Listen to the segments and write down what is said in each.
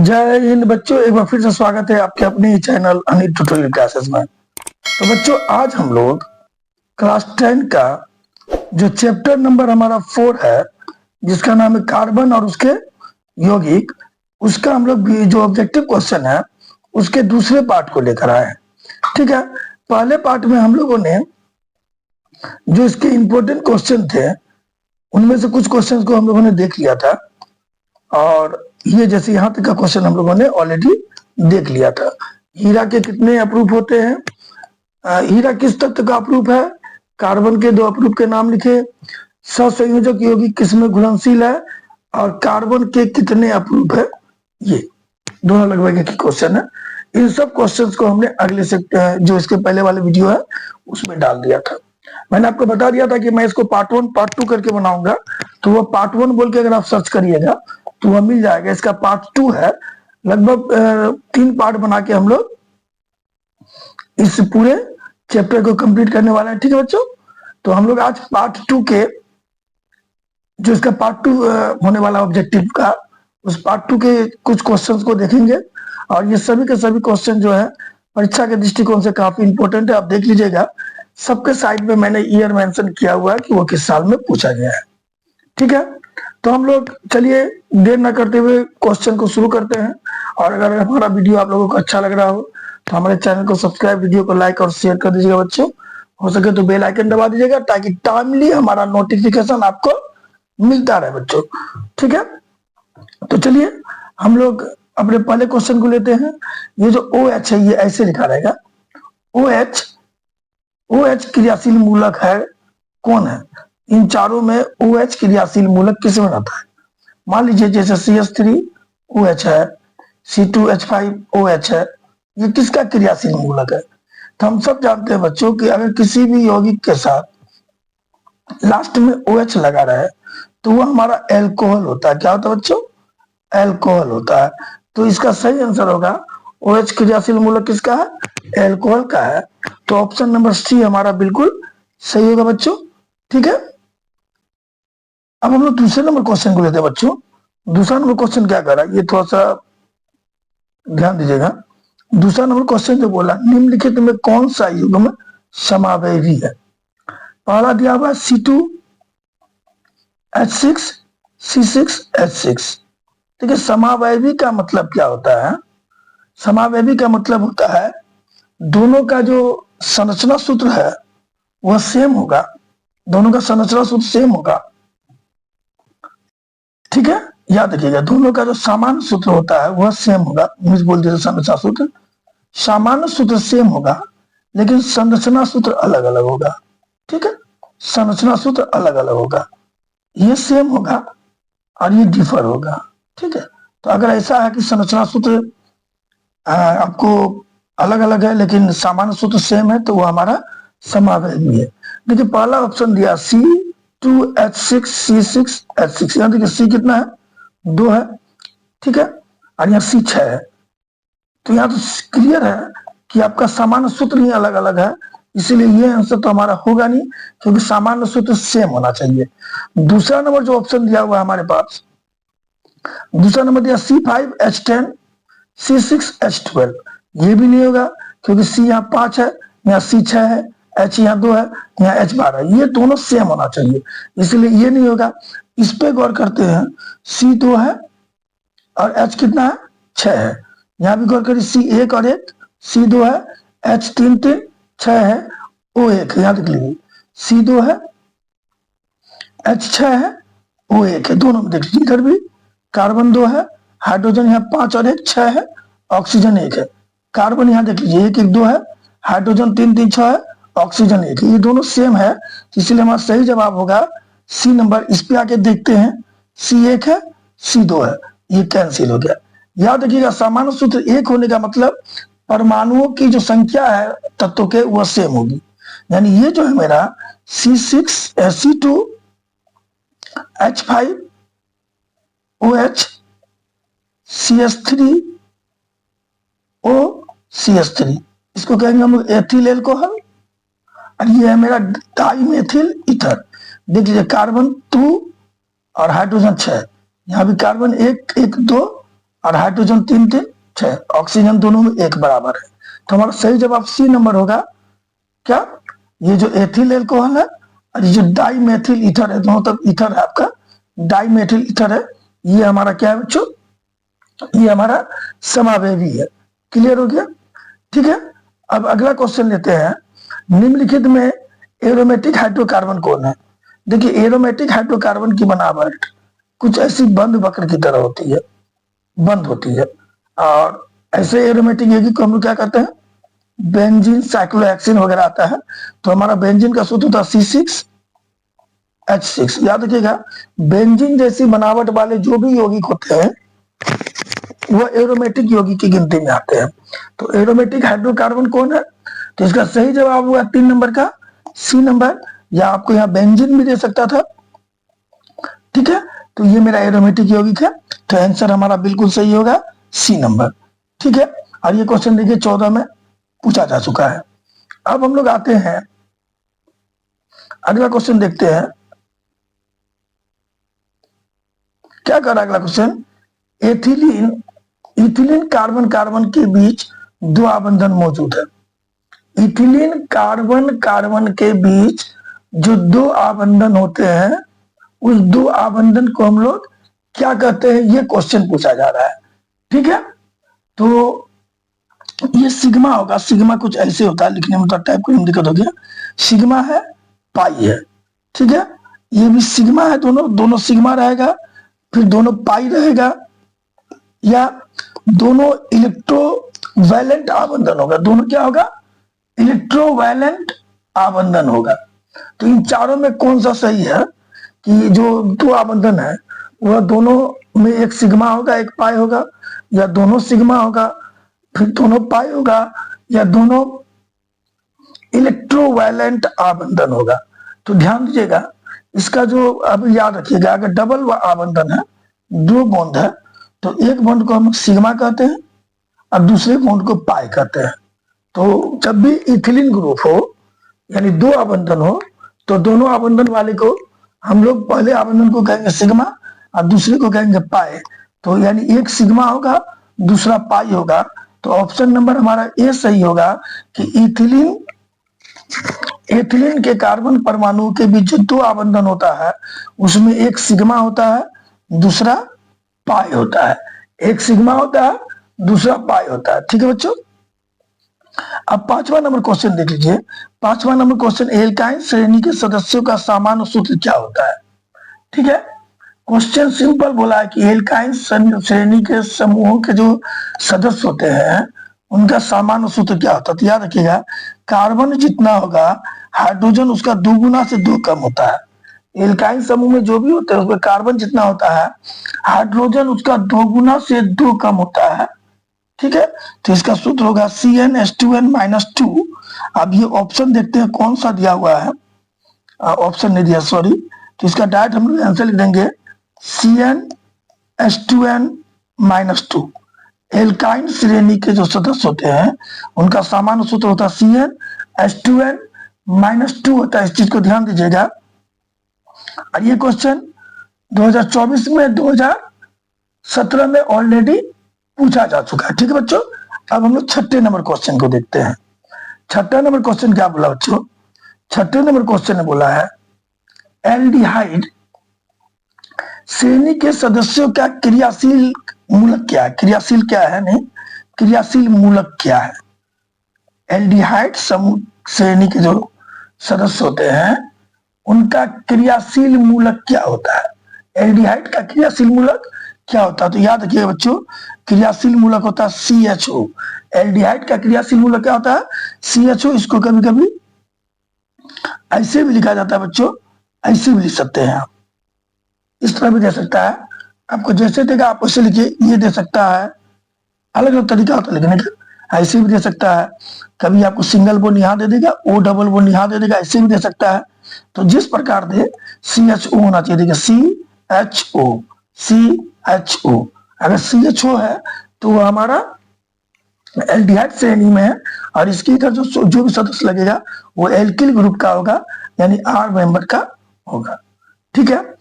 जय हिंद बच्चों, एक बार फिर से स्वागत है आपके अपने ही चैनल अनिल ट्यूटोरियल क्लासेस में। तो बच्चों, आज हम लोग क्लास 10 का जो चैप्टर नंबर हमारा 4 है, जिसका नाम है कार्बन और उसके यौगिक, उसका हम लोग जो ऑब्जेक्टिव क्वेश्चन है उसके दूसरे पार्ट को लेकर आए हैं। ठीक है, पहले पार्ट में हम लोगों ने जो इसके इंपोर्टेंट क्वेश्चन थे उनमें से कुछ क्वेश्चन को हम लोगों ने देख लिया था, और ये जैसे यहाँ तक का क्वेश्चन हम लोगों ने ऑलरेडी देख लिया था। हीरा के कितने अप्रूप होते हैं, हीरा किस तत्व का अप्रूप है, कार्बन के 2 अप्रूप के नाम लिखे, सहसंयोजक यौगिक किसमें घुलनशील है, और कार्बन के कितने अप्रूप है। ये दोनों लगभग एक ही क्वेश्चन है। इन सब क्वेश्चंस को हमने अगले से जो इसके पहले वाले वीडियो है उसमें डाल दिया था। मैंने आपको बता दिया था कि मैं इसको पार्ट 1 पार्ट 2 करके बनाऊंगा, तो वो पार्ट 1 बोल के अगर आप सर्च करिएगा तो वह मिल जाएगा। इसका पार्ट 2 है, लगभग 3 पार्ट बना के हम लोग इस पूरे चैप्टर को कंप्लीट करने वाले हैं। ठीक है बच्चों, तो हम लोग आज पार्ट 2 के जो इसका पार्ट 2 होने वाला ऑब्जेक्टिव का, उस पार्ट 2 के कुछ क्वेश्चंस को देखेंगे। और ये सभी के सभी क्वेश्चन जो है परीक्षा के दृष्टिकोण से काफी इंपॉर्टेंट है। आप देख लीजिएगा, सबके साइड में मैंने ईयर मेंशन किया हुआ है कि वो किस साल में पूछा गया है। ठीक है, तो हम लोग चलिए देर न करते हुए क्वेश्चन को शुरू करते हैं। और अगर हमारा वीडियो आप लोगों को अच्छा लग रहा हो तो हमारे चैनल को सब्सक्राइब, वीडियो को लाइक और शेयर कर दीजिएगा बच्चों। हो सके तो बेल आइकन दबा दीजिएगा ताकि टाइमली हमारा नोटिफिकेशन आपको मिलता रहे बच्चों। ठीक है, तो चलिए हम लोग अपने पहले क्वेश्चन को लेते हैं। ये जो OH है ये ऐसे लिखा रहेगा, OH क्रियाशील मूलक है कौन है? इन चारों में OH क्रियाशील मूलक किसमें रहता है? मान लीजिए जैसे CH3OH है, C2H5OH है, ये किसका क्रियाशील मूलक है? तो हम सब जानते हैं बच्चों कि अगर किसी भी यौगिक के साथ लास्ट में OH लगा रहे तो वो हमारा एल्कोहल होता है। क्या होता है बच्चों? एल्कोहल होता है। तो इसका सही आंसर होगा OH क्रियाशील मूलक किसका है? एल्कोहल का है। तो ऑप्शन नंबर सी हमारा बिल्कुल सही होगा बच्चों। ठीक है, अब हम लोग दूसरे नंबर क्वेश्चन को लेते हैं बच्चों। दूसरा नंबर क्वेश्चन क्या कर रहा है, ये थोड़ा सा ध्यान दीजिएगा। दूसरा नंबर क्वेश्चन जो बोला, निम्नलिखित में कौन सा युग्म समावयवी है? पहला दिया हुआ C2H6 C6H6। ठीक है, समावयवी का मतलब क्या होता है? समावयवी का मतलब होता है दोनों का जो संरचना सूत्र है वह सेम होगा, दोनों का संरचना सूत्र सेम होगा। ठीक है, याद रखिएगा, दोनों का जो सामान्य सूत्र होता है वह सेम होगा। मिस बोल दिया संरचना सूत्र, सामान्य सूत्र सेम होगा लेकिन संरचना सूत्र अलग अलग होगा। ठीक है, संरचना सूत्र अलग अलग होगा, ये सेम होगा और ये डिफर होगा। ठीक है, तो अगर ऐसा है कि संरचना सूत्र आपको अलग अलग है लेकिन सामान्य सूत्र सेम है तो वो हमारा समावयवी है। देखिए पहला ऑप्शन दिया C2H6 C6H6, यहाँ देखिए C कितना है? 2 है। ठीक है, और यहाँ C 6 है। तो यहाँ तो क्लियर है कि आपका सामान्य सूत्र ही अलग अलग है, इसीलिए ये आंसर तो हमारा होगा नहीं, क्योंकि सामान्य सूत्र सेम होना चाहिए। दूसरा नंबर जो ऑप्शन दिया हुआ है हमारे पास, दूसरा नंबर दिया C5H10 C6H12, ये भी नहीं होगा क्योंकि C यहाँ 5 है, यहाँ C 6 है, H यहाँ 2 है, यहाँ H 12 है, ये दोनों सेम होना चाहिए, इसलिए ये नहीं होगा। इस पे गौर करते हैं, C 2 है और H कितना है? 6 है। यहाँ भी गौर करिए, C 1 और 1, C 2 है, H 3 3 6 है, O 1 है। यहाँ देख लीजिए, C 2 है, H 6 है, O 1 है, दोनों में देख लीजिए। इधर भी कार्बन 2 है, हाइड्रोजन यहाँ 5 और 1 6 है, ऑक्सीजन 1 है। कार्बन यहाँ देख लीजिए 1 1 2 है, हाइड्रोजन 3 3 6 है, ऑक्सीजन 1 है, ये दोनों सेम है, इसलिए हमारा सही जवाब होगा सी नंबर। इस पे आके देखते हैं, C 1 है, C 2 है, ये कैंसिल हो गया। याद रखिएगा, सामान्य सूत्र 1 होने का मतलब परमाणुओं की जो संख्या है तत्वों के वह सेम होगी। यानी ये जो है मेरा C6H5OH CH3OCH3, इसको कहेंगे हम लोग एथिल एल्कोहल, और ये है मेरा डाइमेथिल ईथर। देख लीजिए, कार्बन 2 और हाइड्रोजन 6, यहाँ भी कार्बन 1 1 2 और हाइड्रोजन 3 3 6, ऑक्सीजन दोनों में 1 बराबर है। तो हमारा सही जवाब सी नंबर होगा। क्या ये जो एथिल एल्कोहल है और ये जो डाइमेथिल ईथर है, दोनों तरफ ईथर है आपका, डाइमेथिल ईथर है, ये हमारा क्या है बच्चों, ये हमारा समावेवी है। क्लियर हो गया? ठीक है। अब अगला क्वेश्चन लेते हैं, निम्नलिखित में एरोमेटिक हाइड्रोकार्बन कौन है? देखिए एरोमेटिक हाइड्रोकार्बन की बनावट कुछ ऐसी बंद वक्र की तरह होती है, बंद होती है। और ऐसे एरोमेटिक यौगिक को हम लोग क्या कहते हैं? बेंजीन, साइक्लोहेक्सिन वगैरह आता है। तो हमारा बेंजीन का सूत्र होता है C6H6। याद रखिएगा, बेंजीन जैसी बनावट वाले जो भी यौगिक होते हैं वो एरोमेटिक यौगिक की गिनती में आते हैं। तो एरोमेटिक हाइड्रोकार्बन कौन है? तो इसका सही जवाब हुआ 3 नंबर का सी नंबर, या आपको यहाँ बेंजीन भी दे सकता था। ठीक है, तो ये मेरा एरोमेटिक यौगिक है, तो आंसर हमारा बिल्कुल सही होगा सी नंबर। ठीक है, और ये क्वेश्चन देखिए 14 में पूछा जा चुका है। अब हम लोग आते हैं अगला क्वेश्चन देखते हैं, क्या कर रहा है अगला question? Ethylene, ethylene carbon carbon के बीच 2 आबंधन मौजूद है। इथिलीन कार्बन कार्बन के बीच जो 2 आबंधन होते हैं, उस 2 आबंधन को हम लोग क्या कहते हैं, ये क्वेश्चन पूछा जा रहा है। ठीक है, तो ये सिग्मा होगा। सिग्मा कुछ ऐसे होता है, लिखने में तो टाइप करने में दिक्कत हो गया। सिग्मा है, पाई है। ठीक है, ये भी सिग्मा है, दोनों सिग्मा रहेगा, फिर दोनों पाई रहेगा, या दोनों इलेक्ट्रोवैलेंट आबंधन होगा। दोनों क्या होगा? इलेक्ट्रोवैलेंट आबंधन होगा। तो इन चारों में कौन सा सही है कि जो 2 आबंधन है वह दोनों में एक सिग्मा होगा एक पाई होगा, या दोनों सिग्मा होगा फिर दोनों पाई होगा, या दोनों इलेक्ट्रोवैलेंट आबंधन होगा? तो ध्यान दीजिएगा, इसका जो अब याद रखिएगा, अगर डबल आबंधन है, 2 बॉन्ड है, तो एक बॉन्ड को हम सिग्मा कहते हैं और दूसरे बॉन्ड को पाई कहते हैं। तो जब भी इथिलीन ग्रुप हो, यानी 2 आबंधन हो, तो दोनों आबंधन वाले को हम लोग पहले आबंधन को कहेंगे सिग्मा और दूसरे को कहेंगे पाई। तो यानी एक सिग्मा होगा दूसरा पाई होगा। तो ऑप्शन नंबर हमारा ए सही होगा कि एथिलीन के कार्बन परमाणु के बीच जो 2 आबंधन होता है उसमें एक सिग्मा होता है दूसरा पाई होता है। एक सिग्मा होता है दूसरा पाई होता है। ठीक है बच्चों, अब 5वां नंबर क्वेश्चन देख लीजिए। 5वां नंबर क्वेश्चन, एल्काइन श्रेणी के सदस्यों का सामान्य सूत्र क्या होता है? ठीक है, क्वेश्चन सिंपल बोला है कि एल्काइन श्रेणी के समूहों के जो सदस्य होते हैं उनका सामान्य सूत्र क्या होता है? तो याद रखिएगा, कार्बन जितना होगा हाइड्रोजन उसका 2 गुना से 2 कम होता है। एल्काइन समूह में जो भी होते हैं उसमें कार्बन जितना होता है हाइड्रोजन उसका 2 गुना से 2 कम होता है। ठीक है, तो इसका सूत्र होगा CnH2n-2। अब ये ऑप्शन देखते हैं कौन सा दिया हुआ है, ऑप्शन नहीं दिया सॉरी, तो इसका डायरेक्ट हम लोग आंसर लिख देंगे CnH2n-2। एल्काइन श्रेणी के जो सदस्य होते हैं उनका सामान्य सूत्र होता है CnH2n-2 होता है। इस चीज को ध्यान दीजिएगा। और ये क्वेश्चन 2024 में 2017 में ऑलरेडी पूछा जा चुका है। ठीक है बच्चों, अब हम लोग 6ठे नंबर क्वेश्चन को देखते हैं। 6ठा नंबर क्वेश्चन क्या बोला बच्चों? 6ठे नंबर क्वेश्चन ने बोला है एल्डिहाइड श्रेणी के सदस्यों का क्रियाशील मूलक क्या है? क्रियाशील क्या है, नहीं क्रियाशील मूलक क्या है? एल्डिहाइड समूह श्रेणी के जो सदस्य होते हैं उनका क्रियाशील मूलक क्या होता है? एल्डिहाइड का क्रियाशील मूलक क्या होता है? तो याद रखिएगा बच्चों, क्रियाशील मूलक होता है CHO। एल्डिहाइड का क्रियाशील मूलक क्या होता है? CHO। इसको कभी कभी ऐसे भी लिखा जाता है बच्चों, ऐसे भी लिख सकते हैं आप, इस तरह भी दे सकता है, आपको जैसे देगा आप वैसे लिखिए। ये दे सकता है, अलग अलग तरीका होता है लिखने का, ऐसे भी दे सकता है। कभी आपको सिंगल बोन यहाँ दे देगा, O डबल बोन यहाँ दे देगा, ऐसे भी दे सकता है। तो जिस प्रकार दे CHO होना चाहिए। देखिए CHO, अगर CHO है तो वो हमारा एल्डिहाइड श्रेणी में है, और इसके इधर जो भी सदस्य लगेगा वो एल्किल ग्रुप का होगा, यानी R मेंबर का होगा। ठीक है,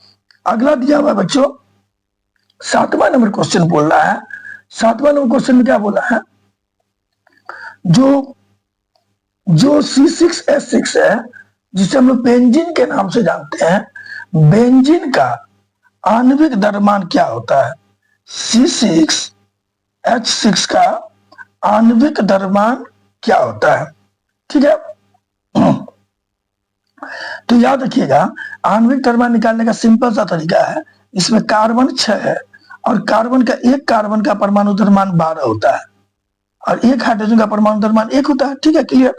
अगला दिया हुआ बच्चों 7वां नंबर क्वेश्चन बोल रहा है 7वां नंबर क्वेश्चन में क्या बोला है, जो जो C6H6 है, जिसे हम लोग बेंजीन के नाम से जानते हैं, बेंजीन का आणविक द्रव्यमान क्या होता है? C6H6 का आणविक द्रव्यमान क्या होता है? ठीक है, तो याद रखिएगा, आणविक द्रव्यमान निकालने का सिंपल सा तरीका है, इसमें कार्बन 6 है और एक कार्बन का परमाणु द्रव्यमान 12 होता है और एक हाइड्रोजन का परमाणु द्रव्यमान 1 होता है। ठीक है, क्लियर।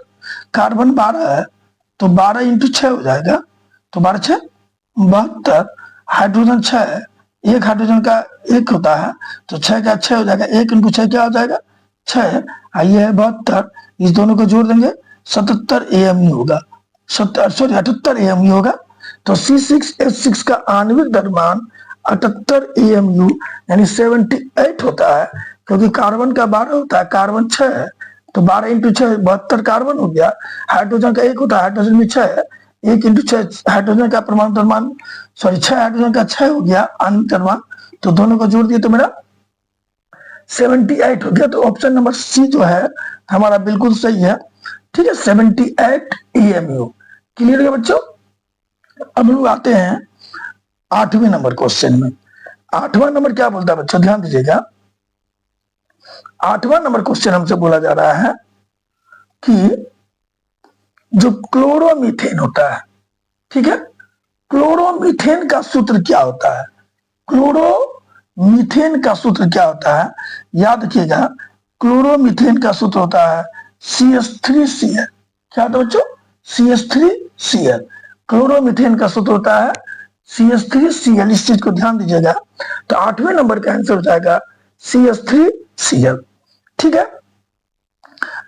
कार्बन 12 है तो 12 इंटू 6 हो जाएगा, तो 12 6 72। हाइड्रोजन 6 है, एक हाइड्रोजन का 1 होता है तो 6 का 6 हो जाएगा, 1 इंटू 6 क्या हो जाएगा? 6। ये है 72, इस दोनों को जोड़ देंगे 77 AMU होगा, 78 AMU होगा। तो C6H6 का आणविक द्रव्यमान 78 AMU यानी 78 होता है, क्योंकि कार्बन का 12 होता है, कार्बन 6 है तो 12 इंटू 6 72 कार्बन हो गया। हाइड्रोजन का 1 होता है, हाइड्रोजन भी 6 है, 1 इंटू 6 हाइड्रोजन का परमाणु द्रव्यमान 6 हाइड्रोजन का 6 हो गया आणविक द्रव्यमान, तो दोनों को जोड़ दिए तो मेरा 78 हो गया। तो ऑप्शन नंबर सी जो है हमारा बिल्कुल सही है। ठीक है, 78 AMU। क्लियर है बच्चों। अब लोग आते हैं 8वें नंबर क्वेश्चन में। 8वां नंबर क्या बोलता है बच्चों, ध्यान दीजिएगा। 8वां नंबर क्वेश्चन हमसे बोला जा रहा है कि जो क्लोरोमीथेन होता है, ठीक है, क्लोरोमीथेन का सूत्र क्या होता है? क्लोरोमीथेन का सूत्र क्या होता है? याद रखिएगा, क्लोरोमीथेन का सूत्र होता है CH3Cl। क्या होता है बच्चों? CH3Cl। क्लोरोमीथेन का सूत्र होता है CH3Cl। इस चीज को ध्यान दीजिएगा। तो 8वें नंबर का आंसर हो जाएगा CH3Cl। ठीक है,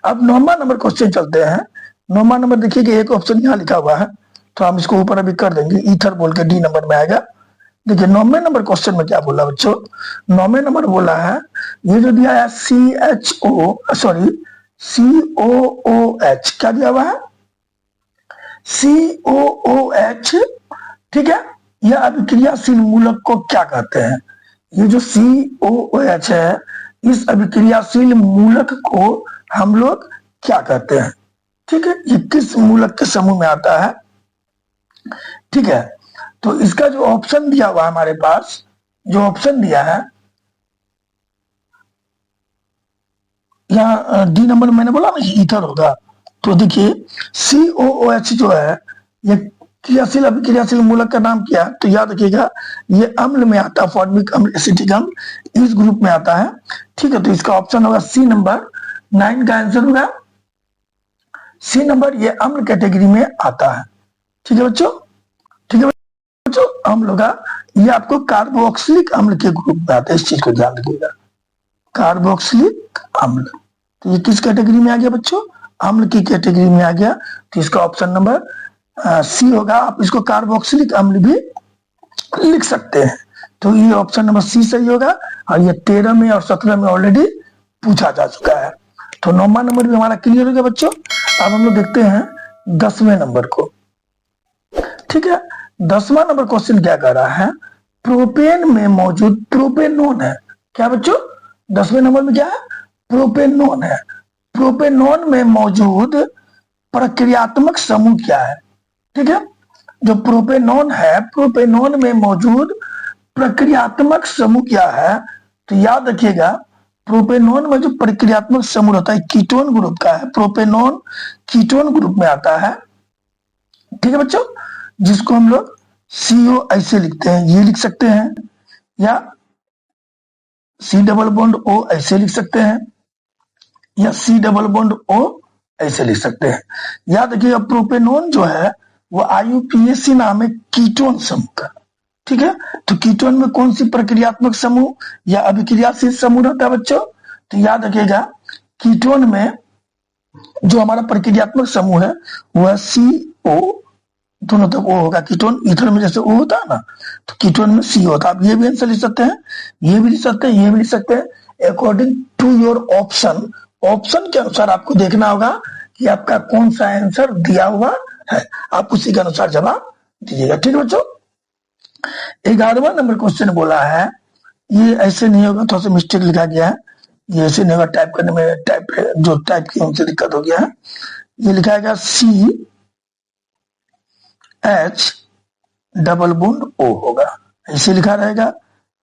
अब 9वां नंबर क्वेश्चन चलते हैं। 9वां नंबर देखिए कि एक ऑप्शन यहाँ लिखा हुआ है, तो हम इसको ऊपर अभी कर देंगे, ईथर बोल के D नंबर में आएगा। देखिए 9वें नंबर क्वेश्चन में क्या बोला बच्चों, 9वें नंबर बोला है, ये जो दिया है COOH, क्या दिया हुआ है? COOH। ठीक है, यह अभिक्रियाशील मूलक को क्या कहते हैं? ये जो COOH है, इस अभिक्रियाशील मूलक को हम लोग क्या कहते हैं? ठीक है, ये किस मूलक के समूह में आता है? ठीक है, तो इसका जो ऑप्शन दिया हुआ है हमारे पास, जो ऑप्शन दिया है यहाँ D नंबर में मैंने बोला ना ईथर होगा, तो देखिए COOH जो है ये क्रियाशील अभिक्रियाशील मूलक का नाम क्या है? तो याद रखिएगा, ये अम्ल में आता है, फॉर्मिक अम्ल, एसिटिक अम्ल, इस ग्रुप में आता है। ठीक है, तो इसका ऑप्शन होगा C नंबर। 9 का आंसर होगा C नंबर, ये अम्ल कैटेगरी में आता है। ठीक है बच्चों, ठीक है बच्चों, अम्ल होगा, ये आपको कार्बोक्सिलिक अम्ल के ग्रुप में आता है, इस चीज को ध्यान रखिएगा, कार्बोक्सिलिक अम्ल। तो ये किस कैटेगरी में आ गया बच्चों? अम्ल की कैटेगरी में आ गया, तो इसका ऑप्शन नंबर C होगा। आप इसको कार्बोक्सिलिक अम्ल भी लिख सकते हैं, तो ये ऑप्शन नंबर C सही होगा। और ये 13 में और 17 में ऑलरेडी पूछा जा चुका है। तो 9वां नंबर भी हमारा क्लियर हो गया बच्चों। अब हम लोग देखते हैं 10वें नंबर को। ठीक है, 10वां नंबर क्वेश्चन क्या कर रहा है, प्रोपेन में मौजूद प्रोपेनोन है। क्या बच्चों? 10वें नंबर में क्या है? प्रोपेनोन है। प्रोपेनोन में मौजूद प्रक्रियात्मक समूह क्या है? ठीक है, जो प्रोपेनोन है, प्रोपेनोन में मौजूद प्रक्रियात्मक समूह क्या है? तो याद रखिएगा, प्रोपेनोन में जो प्रक्रियात्मक समूह होता है कीटोन ग्रुप का है। प्रोपेनोन कीटोन ग्रुप में आता है। ठीक है बच्चों, जिसको हम लोग CO ऐसे लिखते हैं, ये लिख सकते हैं, या C डबल बॉन्ड O ऐसे लिख सकते हैं, या C डबल बॉन्ड O ऐसे लिख सकते हैं। याद रखिएगा, प्रोपेनोन जो है वो IUPAC नाम है कीटोन समूह का। ठीक है, तो कीटोन में कौन सी प्रक्रियात्मक समूह या अभिक्रियाशील समूह रहता है बच्चों? तो याद रखिएगा, कीटोन में जो हमारा प्रक्रियात्मक समूह है वह CO, दोनों तक O होगा। कीटोन ईथर में जैसे O होता है ना, तो कीटोन में C होता है। आप ये भी आंसर लिख सकते हैं, ये भी लिख सकते हैं, ये भी लिख सकते हैं, according to your option. Option के अनुसार आपको देखना होगा कि आपका कौन सा आंसर दिया हुआ है, आप उसी के अनुसार जवाब दीजिएगा। ठीक है बच्चों, 11वां नंबर क्वेश्चन बोला है, ये ऐसे नहीं होगा, थोड़ा सा मिस्टेक लिखा गया है, ये ऐसे नहीं होगा, टाइप करने में टाइप की उनसे दिक्कत हो गया है। ये लिखाएगा CH डबल बॉन्ड O होगा, ऐसे लिखा रहेगा,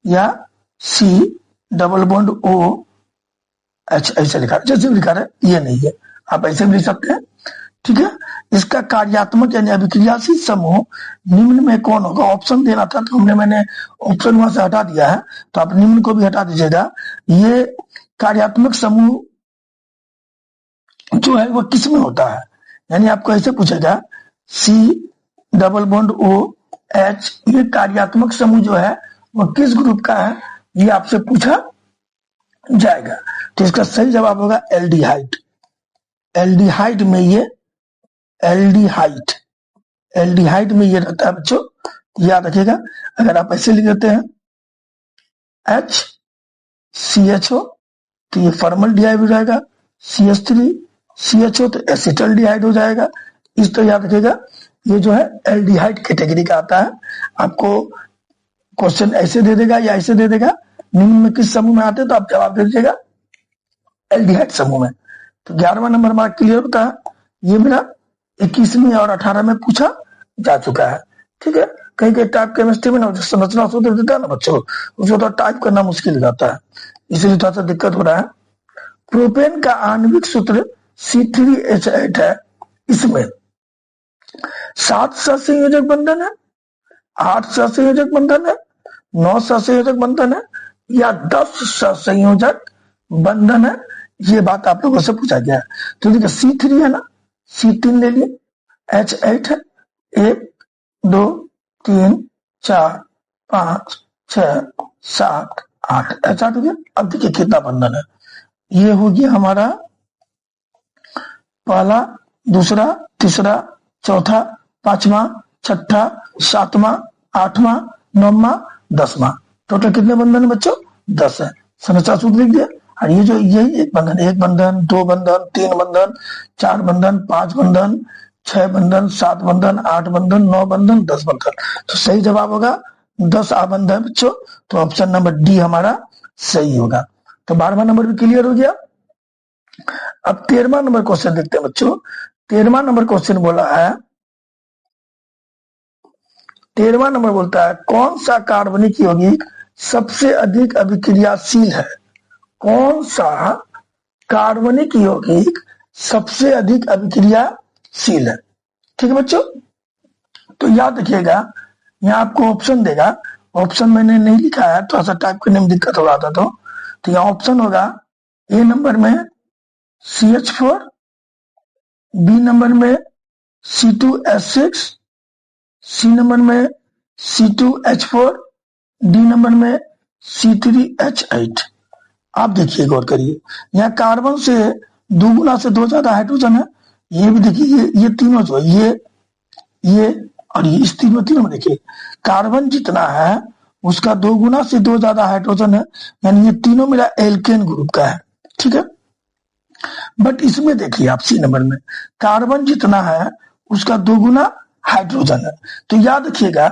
या C डबल बॉन्ड OH ऐसे लिखा, जैसे भी लिखा रहे ये नहीं है, आप ऐसे भी लिख सकते हैं। ठीक है, इसका कार्यात्मक यानी अभिक्रियाशील समूह निम्न में कौन होगा? ऑप्शन देना था तो मैंने ऑप्शन वहां से हटा दिया है, तो आप निम्न को भी हटा दीजिएगा। ये कार्यात्मक समूह जो है वो किस में होता है, यानी आपको ऐसे पूछेगा C डबल बॉन्ड OH, ये कार्यात्मक समूह जो है वो किस ग्रुप का है, ये आपसे पूछा जाएगा। तो इसका सही जवाब होगा एल्डिहाइड। एल्डिहाइड में ये एल्डिहाइड में ये रहता है बच्चों, याद रखिएगा। अगर आप ऐसे लिख देते हैं HCHO तो ये फॉर्मल्डिहाइड हो जाएगा, CH3CHO तो एसिटल्डिहाइड हो जाएगा। इस तो याद रखिएगा, ये जो है एल्डिहाइड कैटेगरी का आता है। आपको क्वेश्चन ऐसे दे देगा या ऐसे दे देगा, निम्न में किस समूह में आते हैं, तो आप जवाब दे दीजिएगा एल्डिहाइड समूह में। तो 11वां नंबर हमारा क्लियर होता है। ये मेरा 21वीं और 18 में पूछा जा चुका है। ठीक है, कहीं कहीं टाइप केमिस्ट्री में ना संरचना सूत्र देता है ना बच्चों, उसको तो टाइप करना मुश्किल हो जाता है, इसलिए थोड़ा सा दिक्कत हो रहा है। प्रोपेन का आणविक सूत्र C3H8 है। इसमें 7 सहसंयोजक बंधन है, 8 सहसंयोजक बंधन है, 9 सहसंयोजक बंधन है, या 10 सहसंयोजक बंधन है, ये बात आप लोगों से पूछा गया है। तो देखिए C3 है ना, C3 ले लिए, H8 है, 1 2 3 4 5 6 7 8, H8 हो गया। अब देखिए कितना बंधन है, ये हो गया हमारा पहला, दूसरा, तीसरा, चौथा, पांचवा, छठा, सातवां, आठवां, नौवां, 10वां। टोटल कितने बंधन है बच्चों? 10 है। संरचना सूत्र लिख दिया। और ये जो यही एक बंधन, 2 बंधन, 3 बंधन, 4 बंधन, 5 बंधन, 6 बंधन, 7 बंधन, 8 बंधन, 9 बंधन, 10 बंधन। तो सही जवाब होगा 10 आबंध है बच्चों, तो ऑप्शन नंबर डी हमारा सही होगा। तो 12वां नंबर भी क्लियर हो गया। अब 13वां नंबर क्वेश्चन देखते हैं बच्चों। 13वां नंबर क्वेश्चन बोला है, 13वां नंबर बोलता है कौन सा कार्बनिक यौगिक सबसे अधिक अभिक्रियाशील है? कौन सा कार्बनिक यौगिक सबसे अधिक अभिक्रियाशील है? ठीक है बच्चों, तो याद रखिएगा, यहाँ आपको ऑप्शन देगा, ऑप्शन मैंने नहीं लिखा है, थोड़ा सा टाइप करने में दिक्कत हो रहा था, तो यहाँ ऑप्शन होगा ए नंबर में CH4, बी नंबर में C2H6, सी नंबर में C2H4, डी नंबर में C3H8। आप देखिए, गौर करिए, यहाँ कार्बन से 2 गुना से 2 ज्यादा हाइड्रोजन है। ये भी देखिए, ये तीनों जो है, ये और ये, इस तीनों में देखिए कार्बन जितना है उसका 2 गुना से 2 ज्यादा हाइड्रोजन है, यानी ये तीनों मेरा एल्केन ग्रुप का है। ठीक है, बट इसमें देखिए आप सी नंबर में कार्बन जितना है उसका 2 गुना हाइड्रोजन है। तो याद रखिएगा,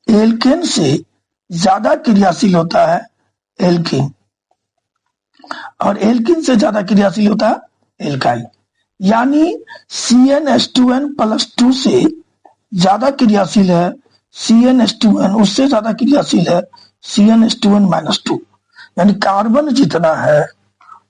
एल्केन से ज्यादा क्रियाशील होता है एल्कीन, और एल्कीन से ज्यादा क्रियाशील होता है एल्काइल। यानी CnH2n+2 से ज्यादा क्रियाशील है CnH2n, उससे ज्यादा क्रियाशील है CnH2n-2। यानी कार्बन जितना है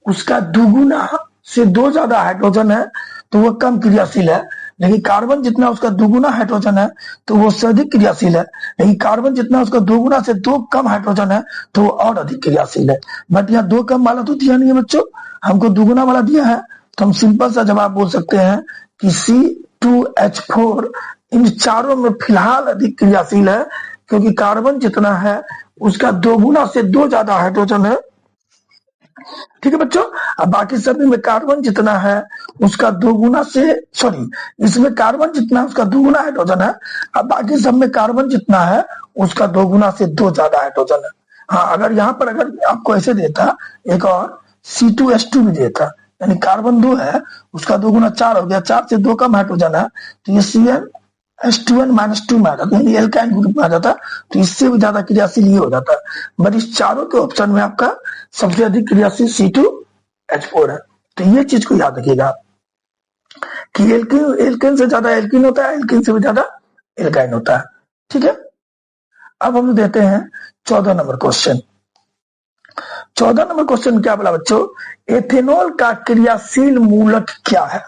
उसका 2 गुना से 2 ज्यादा हाइड्रोजन है तो वो कम क्रियाशील है, लेकिन कार्बन जितना उसका 2 गुना हाइड्रोजन है तो वो से अधिक क्रियाशील है। लेकिन कार्बन जितना उसका 2 गुना से 2 कम हाइड्रोजन है तो वो और अधिक क्रियाशील है। बट यहाँ 2 कम वाला तो दिया नहीं है बच्चों, हमको 2 गुना वाला दिया है, तो हम सिंपल सा जवाब बोल सकते हैं कि C2H4 इन चारों में फिलहाल अधिक क्रियाशील है, क्योंकि कार्बन जितना है उसका 2 गुना से 2 ज्यादा हाइड्रोजन है। ठीक है बच्चों, अब बाकी सभी में कार्बन जितना है उसका 2 गुना से, सॉरी, इसमें कार्बन जितना है उसका 2 गुना हाइड्रोजन है, अब बाकी सब में कार्बन जितना है उसका 2 गुना से 2 ज्यादा हाइड्रोजन है। हाँ, अगर यहाँ पर अगर आपको ऐसे देता एक और C2H2 भी देता, यानी कार्बन 2 है उसका 2 गुना 4 हो गया, 4 से 2 कम हाइड्रोजन है, तो ये H2N -2 में आ जाता, यानी एल्काइन ग्रुप में आ जाता, तो इससे भी ज्यादा क्रियाशील ये हो जाता। बट इस चारों के ऑप्शन में आपका सबसे अधिक क्रियाशील C2H4 है। तो ये चीज को याद रखिएगा कि एल्किन से ज्यादा एल्किन होता है, एल्किन से भी ज्यादा एल्काइन होता है। ठीक है, अब हम देते हैं 14 नंबर क्वेश्चन। 14 नंबर क्वेश्चन क्या बोला बच्चों, एथेनॉल का क्रियाशील मूलक क्या है।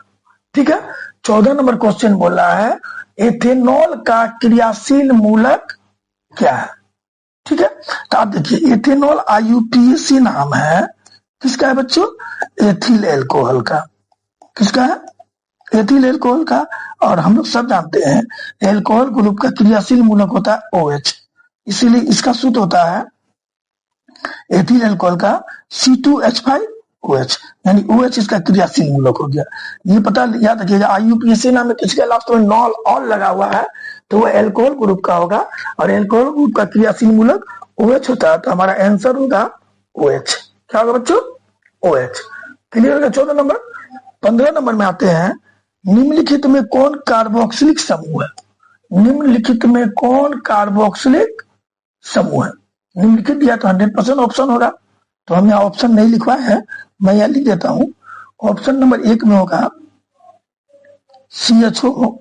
ठीक है, 14 नंबर क्वेश्चन बोला है एथेनॉल का क्रियाशील मूलक क्या है। ठीक है, तो आप देखिए एथेनॉल IUPAC नाम है किसका है बच्चों, एथिल एल्कोहल का। किसका है, एथिल एल्कोहल का। और हम लोग सब जानते हैं एल्कोहल ग्रुप का क्रियाशील मूलक होता है OH, इसीलिए इसका सूत्र होता है एथिल एल्कोहल का C2H5OH, यानी OH इसका क्रियाशील मूलक हो गया। ये पता याद रखिएगा, IUPAC नाम में किसके लास्ट में नॉल ऑल लगा हुआ है, तो वो एल्कोहल ग्रुप का होगा, और एल्कोहल ग्रुप का क्रियाशील मूलक OH होता है, तो हमारा आंसर होगा OH। क्या होगा बच्चों, OH। क्लियर होगा 14 नंबर। 15 नंबर में आते हैं, निम्नलिखित में कौन कार्बोक्सिलिक समूह है। निम्नलिखित में कौन कार्बोक्सिलिक समूह है। निम्नलिखित दिया तो 100% ऑप्शन होगा, तो हम यहाँ ऑप्शन नहीं लिखवाए हैं, मैं यहाँ लिख देता हूं। ऑप्शन नंबर 1 में होगा CHO,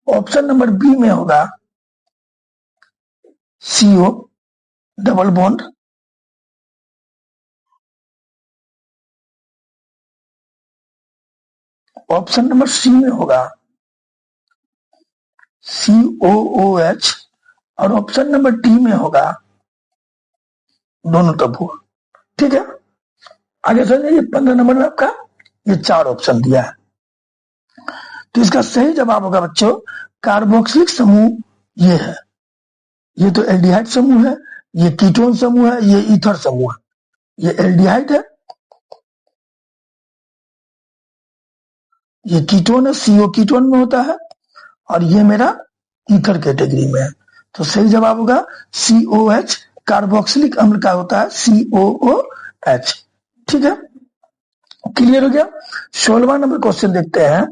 ऑप्शन नंबर B में होगा CO double bond, option number C में होगा COOH, और ऑप्शन नंबर D में होगा दोनों तब हुआ। ठीक है, आगे चलिए 15 नंबर में आपका ये 4 ऑप्शन दिया है, तो इसका सही जवाब होगा बच्चों कार्बोक्सिलिक समूह ये है। ये तो एल्डिहाइड समूह है, ये कीटोन समूह है, ये ईथर समूह है। ये एल्डिहाइड है, ये कीटोन है, CO कीटोन में होता है, और ये मेरा ईथर कैटेगरी में है। तो सही जवाब होगा COH, कार्बोक्सिलिक अम्ल का होता है COOH। ठीक है, क्लियर हो गया। 16वां नंबर क्वेश्चन देखते हैं।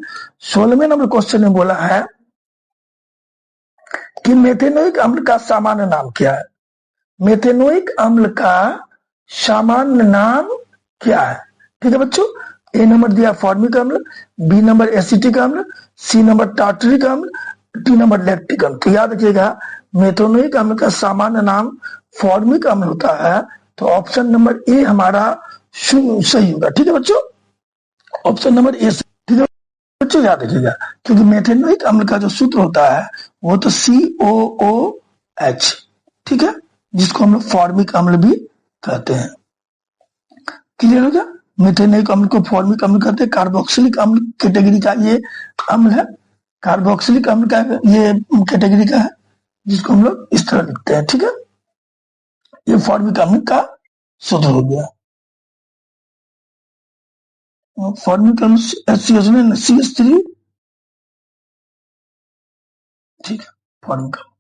16वें नंबर क्वेश्चन में बोला है कि मेथेनोइक अम्ल का सामान्य नाम क्या है। मेथेनोइक अम्ल का सामान्य नाम क्या है। ठीक है बच्चों, A नंबर दिया फॉर्मिक अम्ल, B नंबर एसिटिक अम्ल, C नंबर टार्टरिक अम्ल, D नंबर लैक्टिक अम्ल। तो याद रखिएगा मेथेनोइक अम्ल का सामान्य नाम फॉर्मिक अम्ल होता है, तो ऑप्शन नंबर A हमारा सही होगा। ठीक है बच्चों, ऑप्शन नंबर A। ठीक है बच्चों, याद रखिएगा क्योंकि मेथेनोइक अम्ल का जो सूत्र होता है वो तो COOH, ठीक है, जिसको हम लोग फॉर्मिक अम्ल भी कहते हैं। क्लियर हो गया, मेथेनोइक अम्ल को फॉर्मिक अम्ल कहते हैं। कार्बोक्सिलिक अम्ल कैटेगरी का ये अम्ल है, कार्बोक्सिलिक अम्ल का ये कैटेगरी का है, जिसको हम लोग इस तरह लिखते हैं। ठीक है, ये फॉर्मिक अम्ल का सूत्र हो गया। फॉर्मिक अम्ल CH3, ठीक है, फॉर्मिक अम्ल।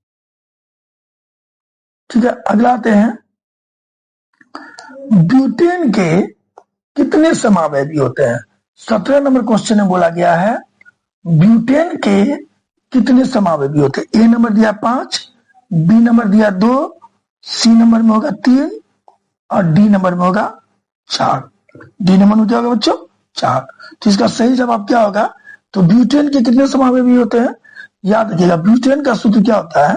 ठीक है, अगला आते हैं, ब्यूटेन के कितने समावेशी होते हैं। 17 नंबर क्वेश्चन में बोला गया है ब्यूटेन के कितने समावेशी होते हैं। A नंबर दिया 5, B नंबर दिया 2, C नंबर में होगा 3, और D नंबर में होगा 4। D नंबर में क्या होगा बच्चों, 4। तो इसका सही जवाब क्या होगा, तो ब्यूटेन के कितने समावेशी होते हैं। याद रखिएगा ब्यूटेन का सूत्र क्या होता है,